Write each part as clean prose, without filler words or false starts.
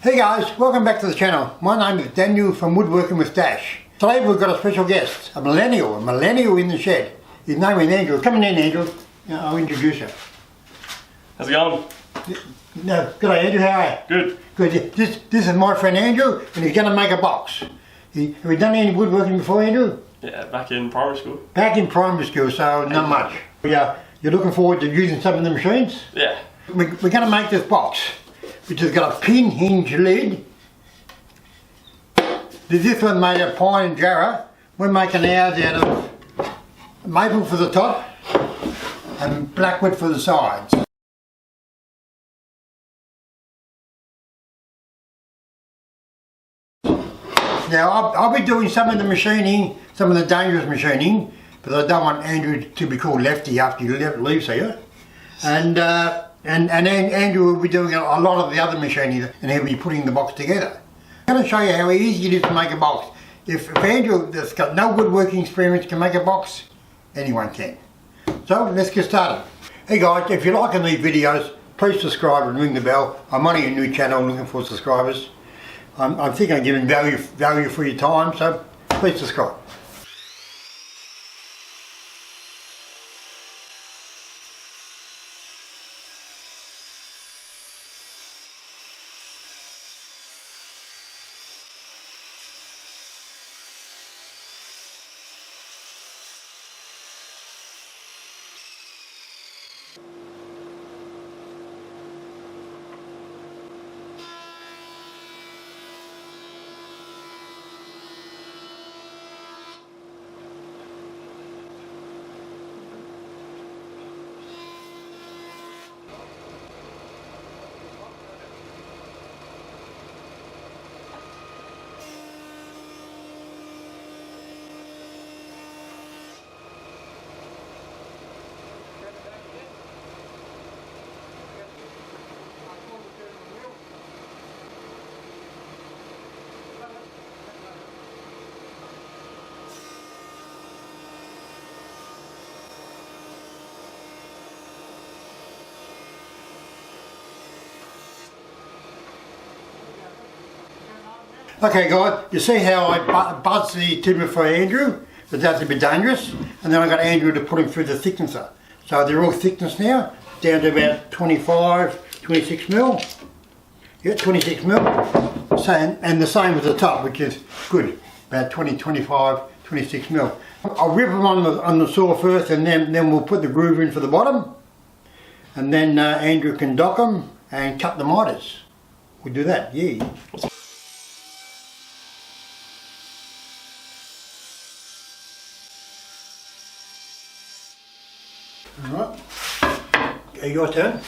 Hey guys, welcome back to the channel. My name is Daniel from Woodworking with Dash. Today we've got a special guest, a millennial in the shed. His name is Andrew. Come in, Andrew. I'll introduce you. How's it going? No, good day, Andrew. How are you? Good. Good. This is my friend Andrew, and he's going to make a box. Have you done any woodworking before, Andrew? Yeah, back in primary school. Back in primary school, so not much. Yeah, you're looking forward to using some of the machines? Yeah. We're going to make this box, which has got a pin hinge lid. This one made of pine and jarrah. We're making ours out of maple for the top and blackwood for the sides. Now I'll be doing some of the machining, some of the dangerous machining, but I don't want Andrew to be called Lefty after he leaves here. And Andrew will be doing a lot of the other machining, and he'll be putting the box together. I'm going to show you how easy it is to make a box. If Andrew that's got no woodworking experience can make a box, anyone can. So let's get started. Hey guys, if you're liking these videos, please subscribe and ring the bell. I'm only a new channel looking for subscribers. I think I'm giving value for your time, so please subscribe. Okay guys, you see how I buzz the timber for Andrew? But that's a bit dangerous. And then I got Andrew to put him through the thicknesser. So they're all thickness now, down to about 25, 26 mil. Yeah, 26 mil. So, and the same with the top, which is good, about 20, 25, 26 mil. I'll rip them on the saw first, and then we'll put the groove in for the bottom. And then Andrew can dock them and cut the miters. We'll do that, yeah. Alright, okay, your turn.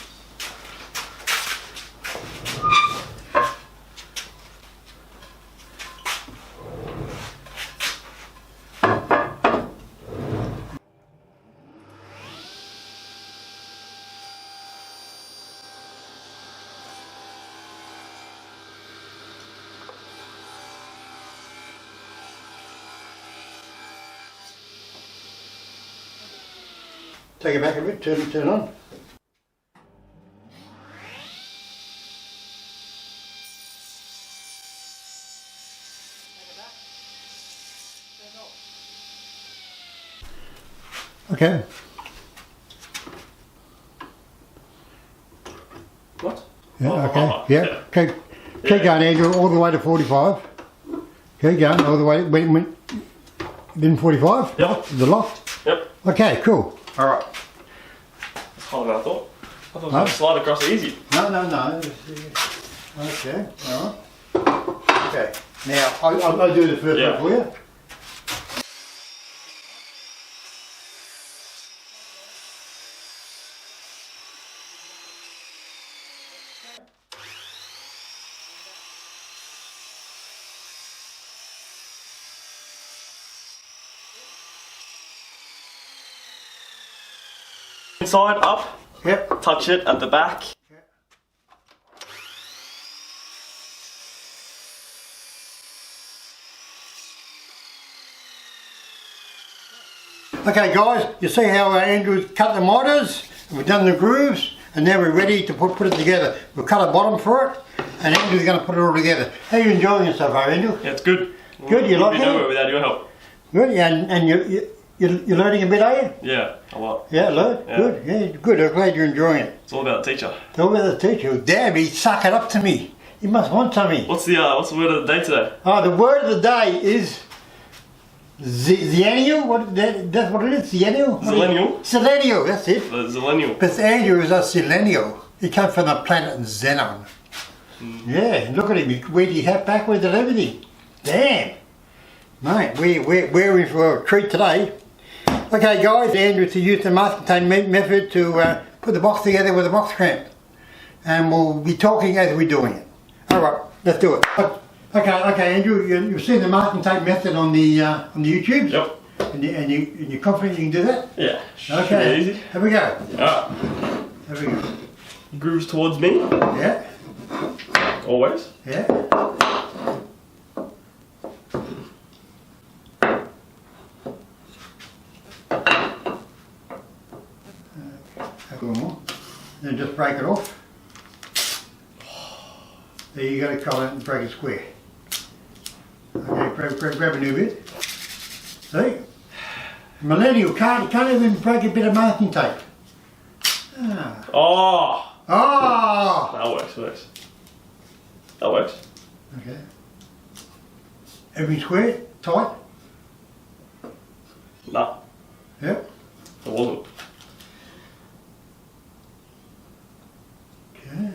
Take it back a bit, turn on. Okay. What? Yeah, okay. Yeah. Okay. Keep going, Andrew, all the way to 45. Okay, going all the way. Then 45? Yep. The locked? Yep. Okay, cool. Alright. That's harder than I thought. I thought it was going to slide across easy. No. Okay, alright. Okay, now I'll do the first one for you. Inside, up. Yep. Touch it at the back. Okay guys, you see how Andrew's cut the miters, we've done the grooves, and now we're ready to put it together. We'll cut a bottom for it, and Andrew's going to put it all together. How are you enjoying it so far, Andrew? Yeah, it's good. Good, you like Wouldn't be it? nowhere without your help. Good, yeah, and you're learning a bit, are you? Yeah, a lot. Yeah, learn. Yeah. Good, yeah, good. I'm glad you're enjoying it. It's all about the teacher. Tell me the teacher. Damn, he suck it up to me. He must want something. What's the word of the day today? Oh, the word of the day is Zillennial. That's what it is. Zillennial. Zillennial? Zillennial. That's it. The Zillennial. But Andrew is a Zillennial. He comes from the planet Xenon. Yeah, look at him. He wears his hat backwards and everything. Damn. Mate, we're in for a treat today. Okay, guys, Andrew to use the masking tape method to put the box together with a box clamp. And we'll be talking as we're doing it. Alright, let's do it. Okay, Andrew, you've seen the masking tape method on the YouTube? Yep. And you're confident you can do that? Yeah. Should Okay, be easy. here we go. Ah, Here we go. grooves towards me. Yeah, Always. yeah. A little more. Then just break it off. There you go, cut it and break it square. Okay, grab a new bit. See? Millennial can't even break a bit of masking tape. Ah. Oh! Oh! That works. That works. Okay. Everything square? Tight? Nah, Yep. it wasn't. Okay.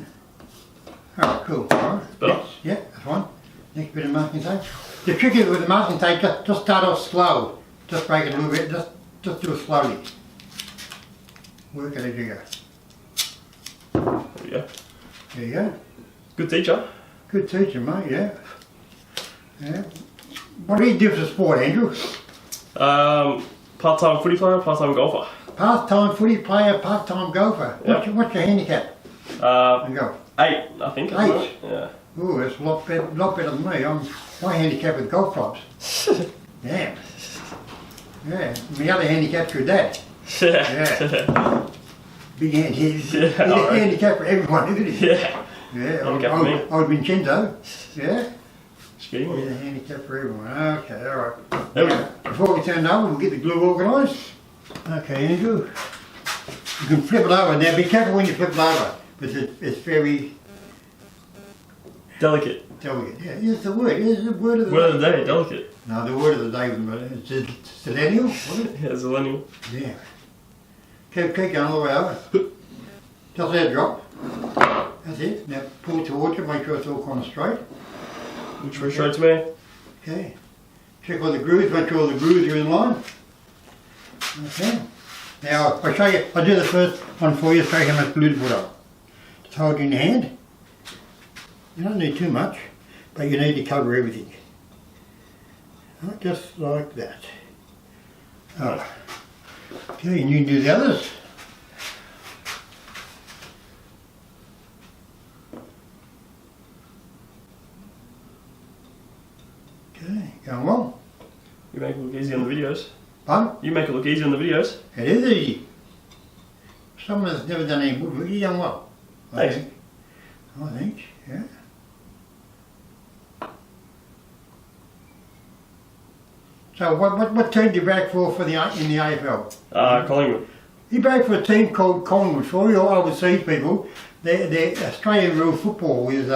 Alright, cool. Alright. Better? Next, yeah, that's one. Next bit of masking tape. The trick is with the masking tape, just start off slow. Just break it a little bit, just do it slowly. Work it as you go. There we go. There you go. Good teacher. Good teacher, mate, yeah. Yeah. What do you do for sport, Andrew? Part-time footy player, part-time golfer. Part-time footy player, part-time golfer. Yep. What's your handicap? Uh, Go. 8, I think. isn't 8? it? Yeah. Ooh, that's a lot better than me. My handicap with golf clubs. Damn. Yeah. My other handicap's your dad. Yeah. Big hand. He's a alright. handicap for everyone, isn't he? Yeah. Yeah. Handicap for me. Old Vincenzo. Yeah. Speaking. He's a handicap for everyone. Okay, alright. There we Now, before we turn it over, we'll get the glue organised. Okay, Andrew. You can flip it over. Now be careful when you flip it over. Because it's very Delicate. delicate. Yeah, it's the word. It's the word of the Word of the day, delicate. No, the word of the day was Zillennial, wasn't it? Yeah, Zillennial. Yeah. Keep going all the way over. Just let it drop. That's it. Now pull it towards you, make sure it's all kind of straight. Which way straight to me? Okay. Check all the grooves, make sure all the grooves are in line. Okay. Now I'll show you, I'll do the first one for you, show you how much glue to put on. Just hold it in your hand. You don't need too much, but you need to cover everything. Right, just like that. Oh. Okay, and you can do the others. Okay, going well. You make it look easy on the videos. Pardon? You make it look easy on the videos. It is easy. Someone that's never done any woodwork, you've done well. Thanks. I think, yeah. So what team do you back for in the AFL? Collingwood. He back for a team called Collingwood. For all your overseas people, their Australian rule football is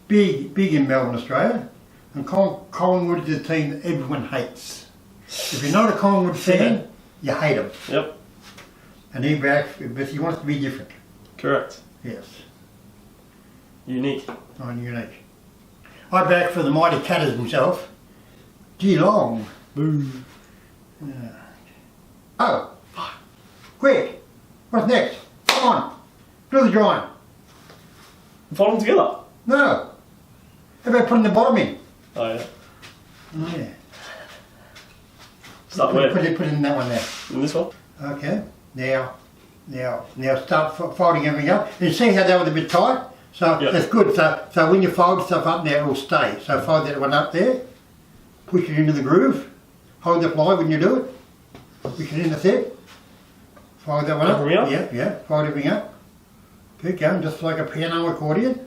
big in Melbourne, Australia. And Collingwood is a team that everyone hates. If you're not a Collingwood fan, you hate them. Yep. And he backs, but he wants to be different. Correct. Yes, Unique. I'm unique. I back for the mighty Catters himself, Geelong. Boo. Yeah. Oh, quick! What's next? Come on, do the drawing. Fold them together. No. How about putting the bottom in? Oh yeah. Oh yeah. Start Put where? it in that one there. In this one? Okay. Now start folding everything up. And see how that was a bit tight? So Yep. that's good. So when you fold stuff up there, it will stay. So fold that one up there. Push it into the groove. Hold the fly when you do it. Push it in the set. Fold that one up. Everything up? Yeah. Fold everything up. Keep going, just like a piano accordion.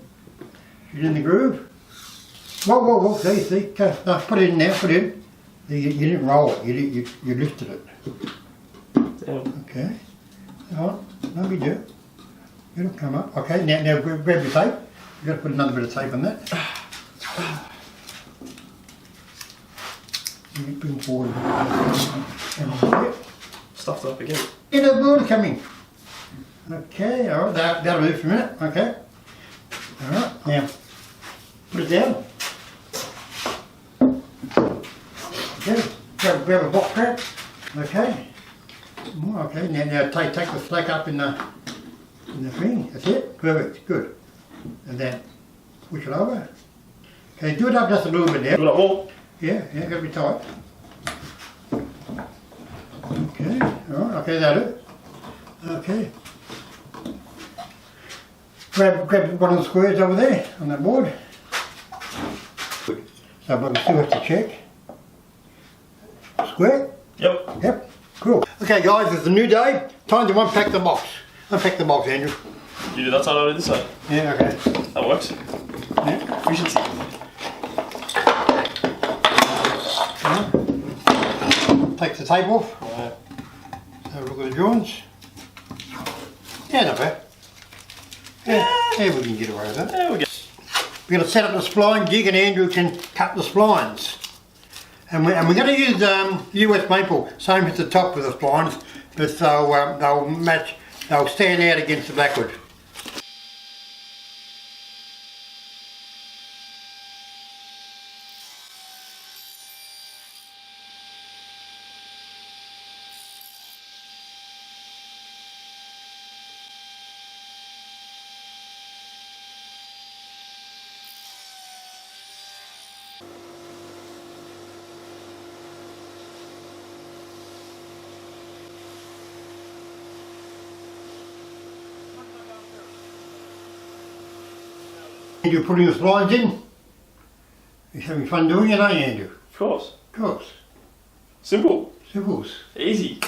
She's in the groove. Whoa, see, go, no, put it in now, put it in. You didn't roll it, you lifted it. Yeah. Okay, alright, no big deal. It'll come up. Okay, now grab your tape. You've got to put another bit of tape on that. You bring forward. Stuffed up again. Inner board coming. Okay, alright, that'll do for a minute, okay. Alright, now put it down. Okay, grab a box wrap. Okay. Okay, now take the flake up in the thing. That's it. Perfect, good. And then push it over. Okay, do it up just a little bit now. Do it up more. Yeah, gotta be tight. Okay, alright, okay, that'll do. Okay. Grab one of the squares over there on that board. Good. So we still have to check. Square? Yep. Cool. Okay guys, it's a new day. Time to unpack the box. Unpack the box, Andrew. You do that side, I do this side. Yeah, okay. That works. Yeah. Efficiency. Take the tape off. Right. Have a look at the joints. Yeah, not bad. Yeah, we can get away with that. There we go. We're going to set up the spline jig and Andrew can cut the splines. And we're going to use US maple, same as the top of the splines, but they'll match, they'll stand out against the blackwood. Andrew putting the splines in. You're having fun doing it, aren't you, Andrew? Of course. Of course. Simple. Simples. Easy.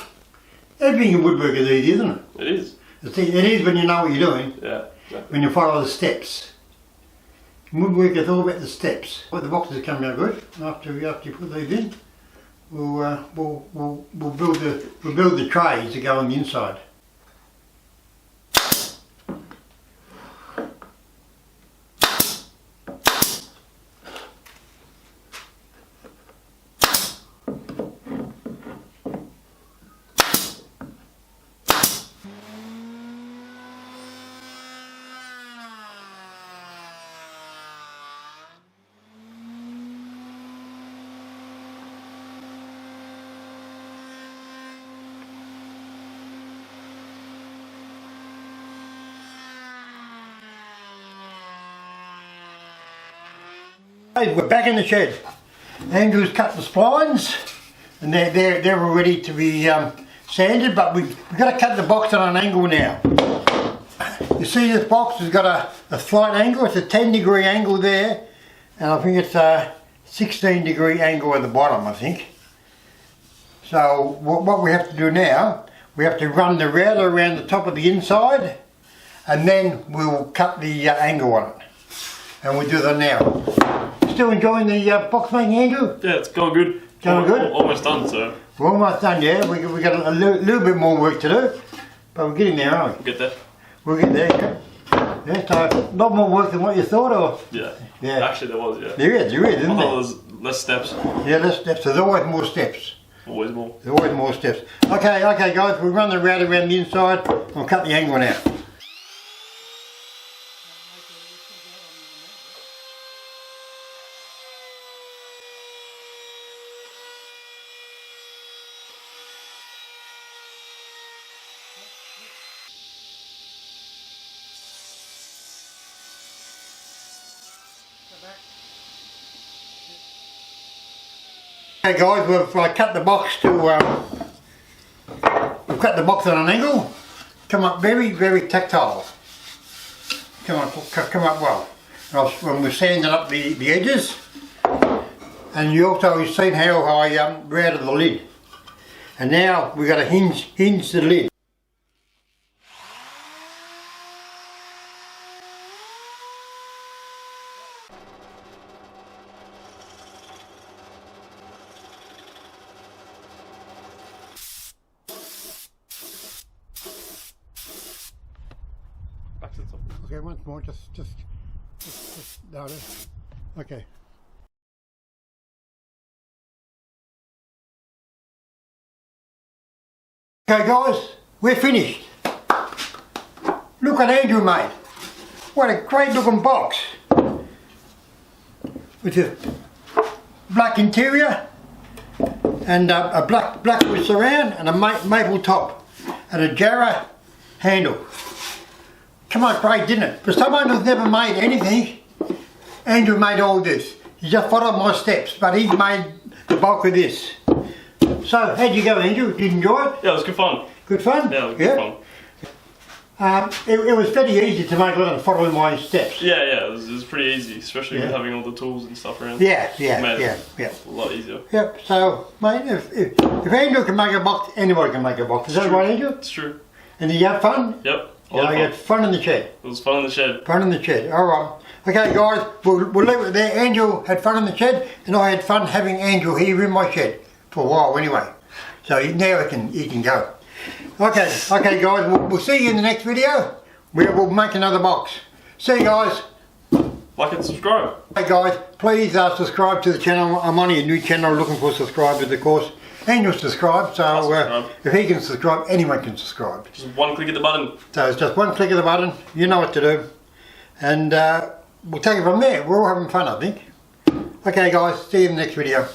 Everything in woodwork is easy, isn't it? It is. It is when you know what you're doing, Yeah, exactly. when you follow the steps. In woodwork it's all about the steps. But the boxes come out good. After you put these in, we'll build the trays to go on the inside. Hey, we're back in the shed. Andrew's cut the splines and they're all ready to be sanded, but we've got to cut the box on an angle now. You see this box has got a slight angle. It's a 10-degree angle there, and I think it's a 16-degree angle at the bottom, I think. So what we have to do now, we have to run the router around the top of the inside, and then we'll cut the angle on it. And we'll do that now. Still enjoying the box making, Andrew? Yeah, it's going good. Going good? Almost done, so. We're almost done, yeah. We got a little bit more work to do, but we're getting there, aren't we? Get there. We'll get there, yeah. Yeah, so a lot more work than what you thought, or? Yeah. Yeah. Actually, there was, yeah. There is, isn't I there? thought there was less steps. Yeah, less steps. There's always more steps. Always more. There's always more steps. Okay, guys, we'll run the router around the inside. We'll cut the angle out. Okay guys, we've cut the box to, we've cut the box on an angle. Come up very, very tactile. Come up well. And we're sanding up the edges. And you also seen how I routed the lid. And now we've got to hinge the lid. Okay, once more, just louder. Okay. Okay guys, we're finished. Look what Andrew made. What a great looking box. With a black interior and a blackwood surround and a maple top and a jarrah handle. Come on, great, didn't it? For someone who's never made anything, Andrew made all this. He just followed my steps, but he made the bulk of this. So, how'd you go, Andrew? Did you enjoy it? Yeah, it was good fun. Good fun? Yeah, it was good fun. It was very easy to make without following my steps. Yeah, it was pretty easy, especially with having all the tools and stuff around. Yeah. A lot easier. Yep, so, mate, if Andrew can make a box, anybody can make a box. Is that right, Andrew? It's true. And did you have fun? Yep. You had fun in the shed. It was fun in the shed. Fun in the shed, alright. Okay guys, we'll leave it there. Andrew had fun in the shed and I had fun having Andrew here in my shed for a while anyway. So now he can go. Okay guys, we'll see you in the next video. We'll make another box. See you guys. Like and subscribe. Hey guys, please subscribe to the channel. I'm on a new channel looking for subscribers of course. Andrew subscribed, so if he can subscribe, anyone can subscribe. Just one click of the button. So it's just one click of the button, you know what to do. And we'll take it from there. We're all having fun, I think. Okay guys, see you in the next video.